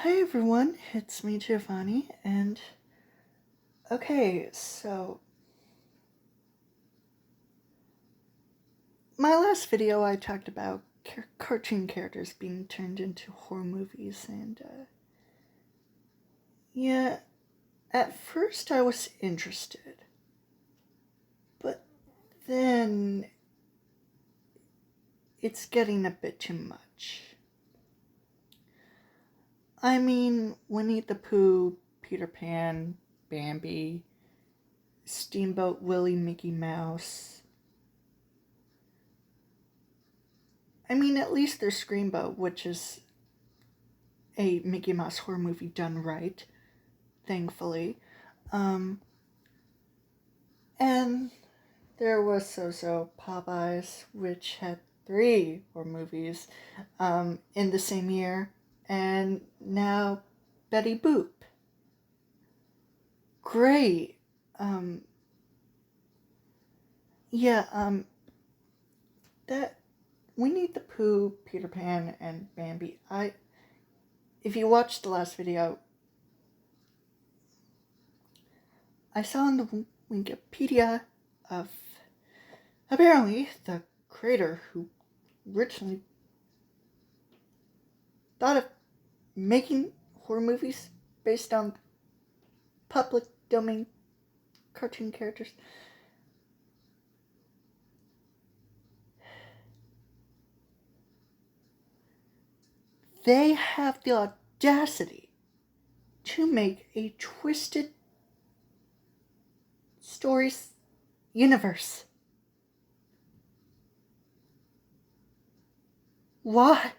Hi everyone, it's me Giovanni, and okay, so my last video I talked about cartoon characters being turned into horror movies, and yeah, at first I was interested, but then it's getting a bit too much. I mean, Winnie the Pooh, Peter Pan, Bambi, Steamboat Willie, Mickey Mouse. I mean, at least there's Screamboat, which is a Mickey Mouse horror movie done right, thankfully. Um, and there was So Popeyes, which had 3 horror movies in the same year. And now Betty Boop. Great. Um, yeah, that Winnie the Pooh, Peter Pan, and Bambi. If you watched the last video, I saw on the Wikipedia of apparently the creator who originally thought of making horror movies based on public domain cartoon characters. They have the audacity to make a twisted stories universe. Why?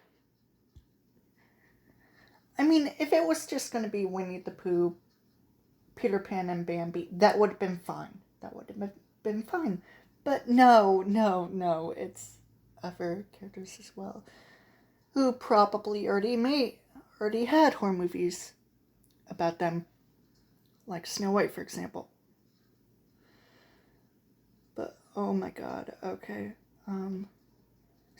I mean, if it was just going to be Winnie the Pooh, Peter Pan, and Bambi, that would have been fine. That would have been fine. But no, it's other characters as well, who probably already had horror movies about them, like Snow White, for example. But oh my god, okay.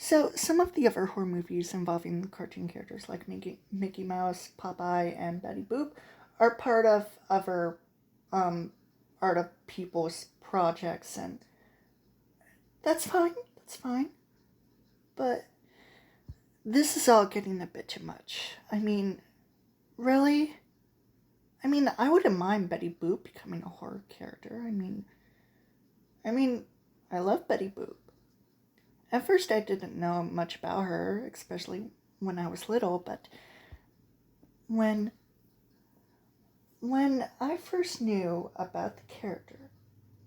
So some of the other horror movies involving cartoon characters like Mickey Mouse, Popeye, and Betty Boop are part of other art of people's projects, and that's fine. That's fine. But this is all getting a bit too much. I mean, really? I mean, I wouldn't mind Betty Boop becoming a horror character. I mean, I love Betty Boop. At first, I didn't know much about her, especially when I was little. But when I first knew about the character,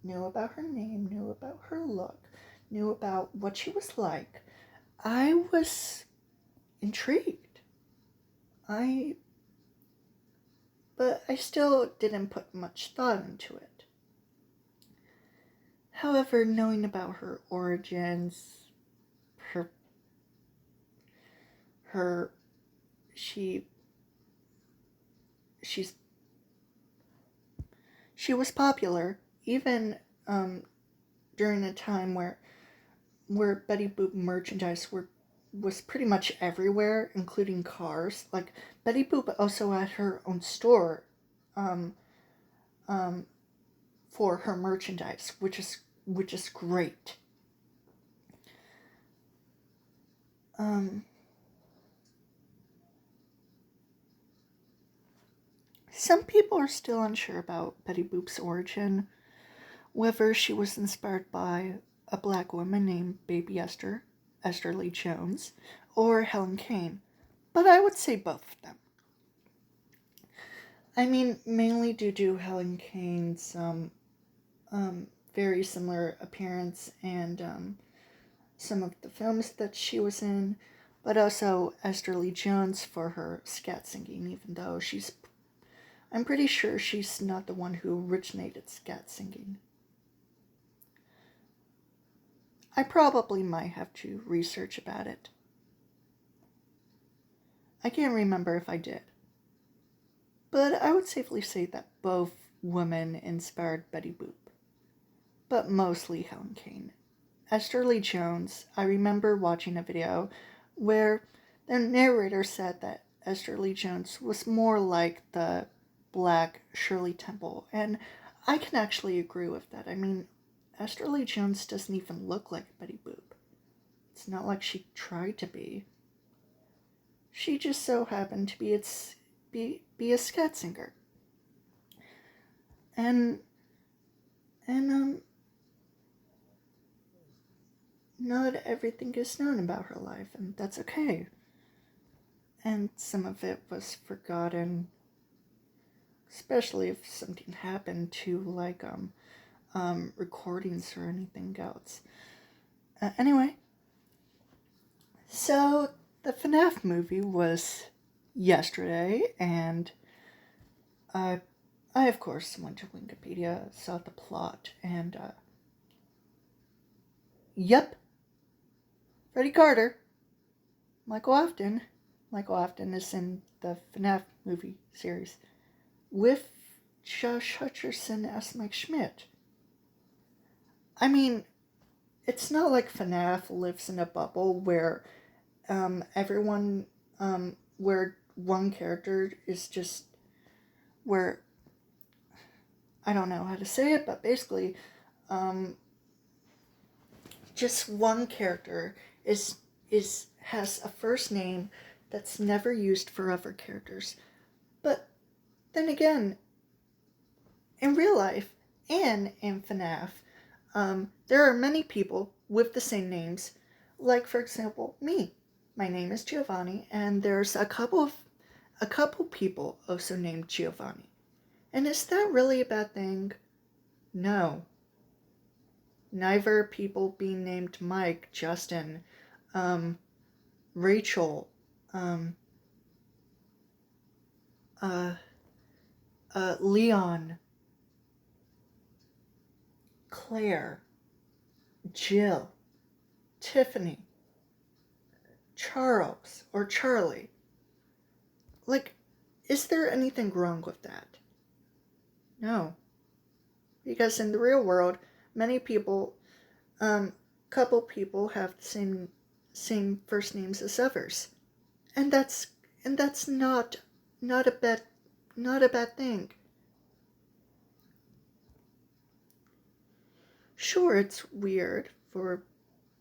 knew about her name, knew about her look, knew about what she was like, I was intrigued. But I still didn't put much thought into it. However, knowing about her origins, her her she she's she was popular even during a time where Betty Boop merchandise was pretty much everywhere, including cars. Like Betty Boop also had her own store um, um, for her merchandise, which is great. Um, some people are still unsure about Betty Boop's origin, whether she was inspired by a black woman named Baby Esther Lee Jones, or Helen Kane, but I would say both of them. I mean, mainly due to Helen Kane's very similar appearance and some of the films that she was in, but also Esther Lee Jones for her scat singing, even though I'm pretty sure she's not the one who originated scat singing. I probably might have to research about it. I can't remember if I did. But I would safely say that both women inspired Betty Boop, but mostly Helen Kane. Esther Lee Jones, I remember watching a video where the narrator said that Esther Lee Jones was more like the Black Shirley Temple, and I can actually agree with that. I mean, Esther Lee Jones doesn't even look like Betty Boop. It's not like she tried to be. She just so happened to be a scat singer. And not everything is known about her life, and that's okay. And some of it was forgotten, especially if something happened to like recordings or anything else. Anyway, so the Fnaf movie was yesterday, and I of course went to Wikipedia, saw the plot, and yep, Freddie Carter, Michael Afton. Michael Afton is in the Fnaf movie series with Josh Hutcherson as Mike Schmidt. I mean, it's not like Fnaf lives in a bubble where everyone, where one character is just, where, I don't know how to say it, but basically, just one character has a first name that's never used for other characters. But then again, in real life and in FNAF, there are many people with the same names. Like, for example, me. My name is Giovanni, and there's a couple people also named Giovanni. And is that really a bad thing? No. Neither people being named Mike, Justin, Rachel, Leon, Claire, Jill, Tiffany, Charles, or Charlie. Like, is there anything wrong with that? No. Because in the real world, many people, couple people have the same first names as others. And that's not a bad thing. Sure, it's weird for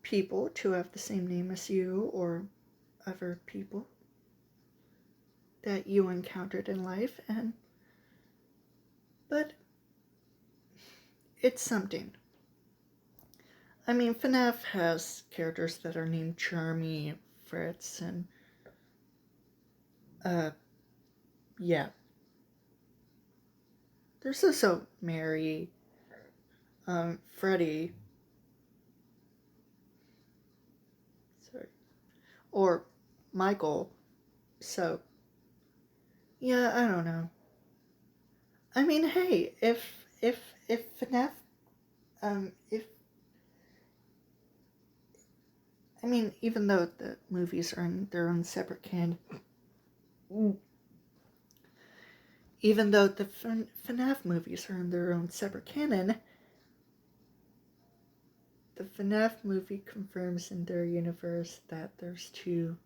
people to have the same name as you or other people that you encountered in life, but it's something. I mean, FNAF has characters that are named Charmy, Fritz, and yeah. There's also Mary, Freddy, or Michael. So, yeah, I don't know. I mean, hey, if FNAF, even though the movies are in their own separate canon, even though the FNAF movies are in their own separate canon, the FNAF movie confirms in their universe that there's two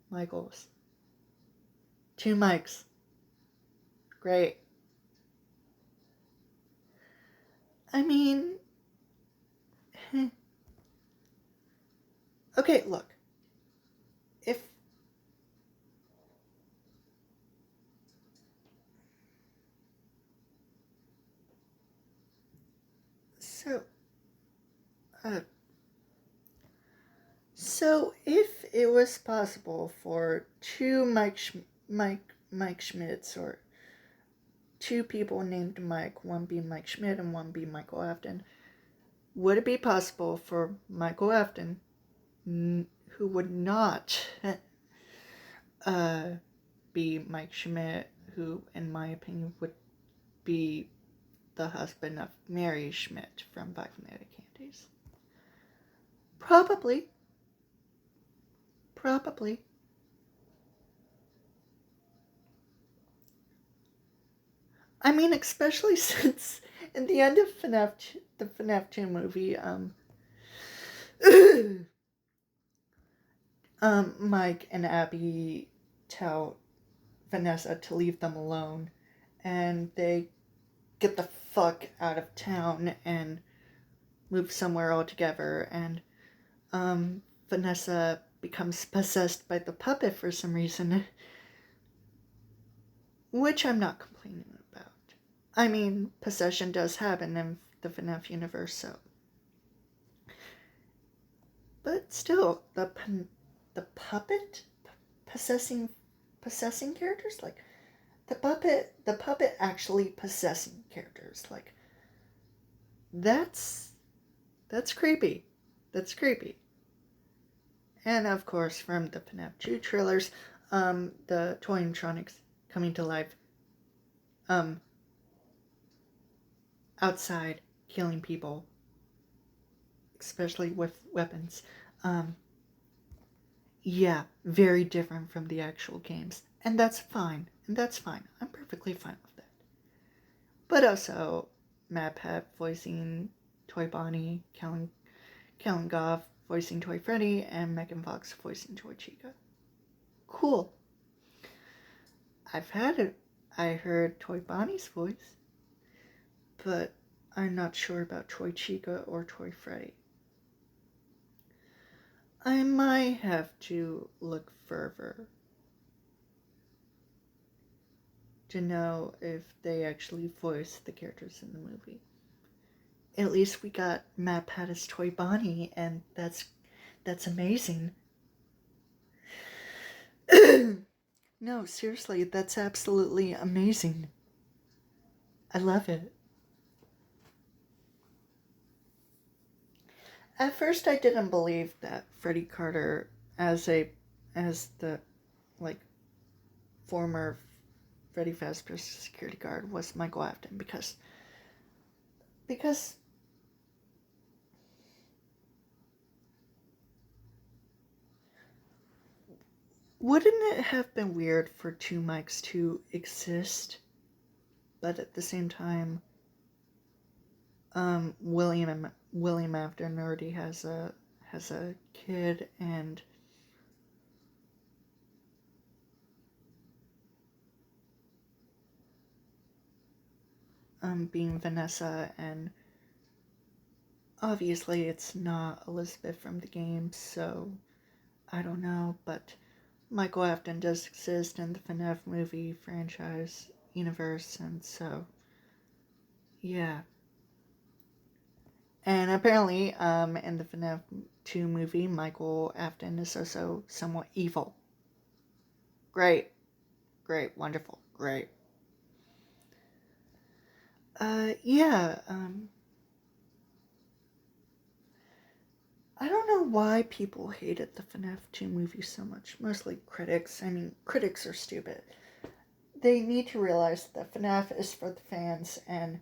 Michaels. Two Mikes. Great. I mean, okay, look. If so if it was possible for two Mike Schmidts, or two people named Mike, one being Mike Schmidt and one being Michael Afton, would it be possible for Michael Afton, who would not be Mike Schmidt, who, in my opinion, would be the husband of Mary Schmidt from Five Nights at Candy's? Probably. I mean, especially since in the end of the FNAF 2 movie, Mike and Abby tell Vanessa to leave them alone, and they get the fuck out of town and move somewhere altogether, and Vanessa becomes possessed by the puppet for some reason, which I'm not complaining about. I mean, possession does happen in the Fnaf universe, so. But still, the puppet possessing characters, like the puppet actually possessing characters, like that's creepy. That's creepy. And of course, from the Fnaf 2 trailers, the toy animatronics coming to life, outside, killing people, especially with weapons. Yeah, very different from the actual games. And that's fine. I'm perfectly fine with that. But also, Matt Pat voicing Toy Bonnie, Kellen Goff voicing Toy Freddy, and Megan Fox voicing Toy Chica. Cool. I heard Toy Bonnie's voice, but I'm not sure about Toy Chica or Toy Freddy. I might have to look further to know if they actually voiced the characters in the movie. At least we got Matt Pat as Toy Bonnie, and that's amazing. No, seriously, that's absolutely amazing. I love it. At first, I didn't believe that Freddie Carter, as the former Freddy Fazbear's security guard, was Michael Afton, because wouldn't it have been weird for two Mikes to exist, but at the same time, William Afton already has a kid, and being Vanessa, and obviously it's not Elizabeth from the game, so I don't know, but Michael Afton does exist in the FNAF movie franchise universe, and so yeah. And apparently, in the FNAF 2 movie, Michael Afton is also somewhat evil. Great, wonderful, great. Yeah, I don't know why people hated the FNAF 2 movie so much. Mostly critics. I mean, critics are stupid. They need to realize that FNAF is for the fans, and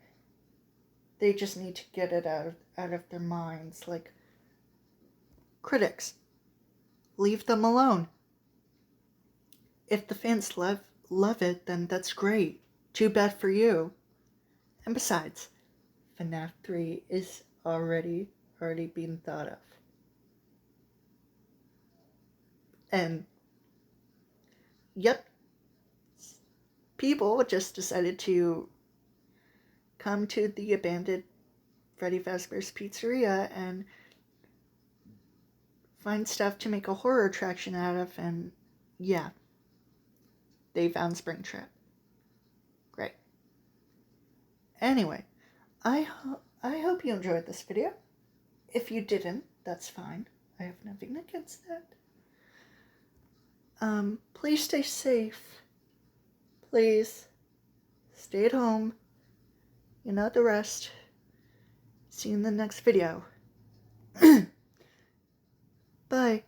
they just need to get it out of their minds. Like, critics, leave them alone. If the fans love it, then that's great. Too bad for you. And besides, FNAF 3 is already being thought of. And, yep, people just decided to come to the abandoned Freddy Fazbear's Pizzeria and find stuff to make a horror attraction out of, and yeah, they found Springtrap. Great. Anyway, I hope you enjoyed this video. If you didn't, that's fine. I have nothing against that. Please stay safe. Please stay at home. You know the rest. See you in the next video. Bye.